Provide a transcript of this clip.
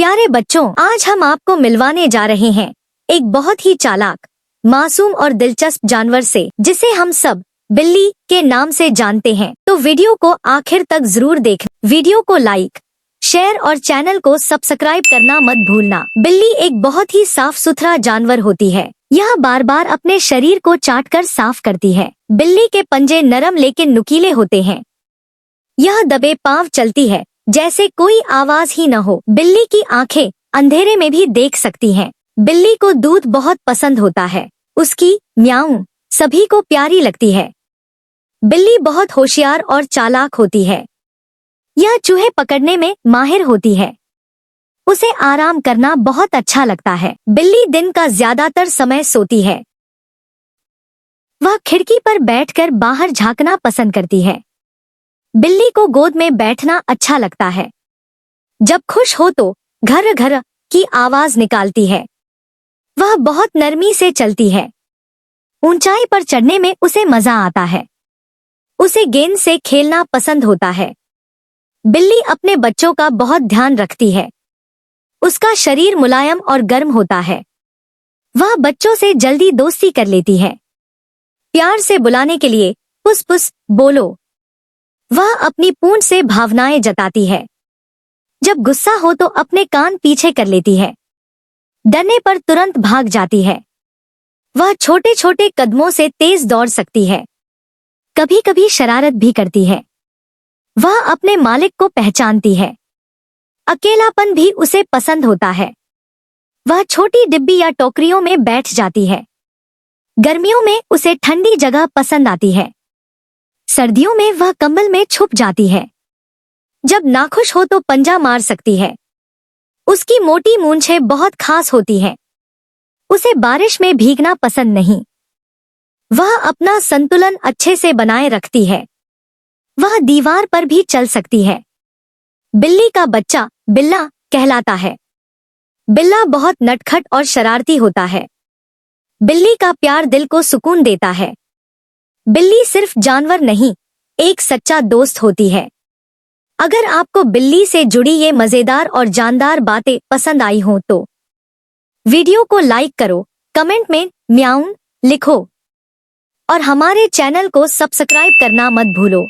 प्यारे बच्चों, आज हम आपको मिलवाने जा रहे हैं एक बहुत ही चालाक, मासूम और दिलचस्प जानवर से, जिसे हम सब बिल्ली के नाम से जानते हैं। तो वीडियो को आखिर तक जरूर देखें। वीडियो को लाइक, शेयर और चैनल को सब्सक्राइब करना मत भूलना। बिल्ली एक बहुत ही साफ सुथरा जानवर होती है। यह बार बार अपने शरीर को चाटकर साफ करती है। बिल्ली के पंजे नरम लेकिन नुकीले होते हैं। यह दबे पांव चलती है जैसे कोई आवाज ही न हो। बिल्ली की आंखें अंधेरे में भी देख सकती हैं। बिल्ली को दूध बहुत पसंद होता है। उसकी म्याऊं सभी को प्यारी लगती है। बिल्ली बहुत होशियार और चालाक होती है। यह चूहे पकड़ने में माहिर होती है। उसे आराम करना बहुत अच्छा लगता है। बिल्ली दिन का ज्यादातर समय सोती है। वह खिड़की पर बैठकर बाहर झांकना पसंद करती है। बिल्ली को गोद में बैठना अच्छा लगता है। जब खुश हो तो घर घर की आवाज निकालती है। वह बहुत नरमी से चलती है। ऊंचाई पर चढ़ने में उसे मजा आता है। उसे गेंद से खेलना पसंद होता है। बिल्ली अपने बच्चों का बहुत ध्यान रखती है। उसका शरीर मुलायम और गर्म होता है। वह बच्चों से जल्दी दोस्ती कर लेती है। प्यार से बुलाने के लिए पुस पुस बोलो। वह अपनी पूंछ से भावनाएं जताती है। जब गुस्सा हो तो अपने कान पीछे कर लेती है। डरने पर तुरंत भाग जाती है। वह छोटे छोटे कदमों से तेज दौड़ सकती है। कभी कभी शरारत भी करती है। वह अपने मालिक को पहचानती है। अकेलापन भी उसे पसंद होता है। वह छोटी डिब्बी या टोकरियों में बैठ जाती है। गर्मियों में उसे ठंडी जगह पसंद आती है। सर्दियों में वह कंबल में छुप जाती है। जब नाखुश हो तो पंजा मार सकती है। उसकी मोटी मूंछें बहुत खास होती हैं। उसे बारिश में भीगना पसंद नहीं। वह अपना संतुलन अच्छे से बनाए रखती है। वह दीवार पर भी चल सकती है। बिल्ली का बच्चा बिल्ला कहलाता है। बिल्ला बहुत नटखट और शरारती होता है। बिल्ली का प्यार दिल को सुकून देता है। बिल्ली सिर्फ जानवर नहीं, एक सच्चा दोस्त होती है। अगर आपको बिल्ली से जुड़ी ये मजेदार और जानदार बातें पसंद आई हों तो वीडियो को लाइक करो, कमेंट में म्याऊं लिखो और हमारे चैनल को सब्सक्राइब करना मत भूलो।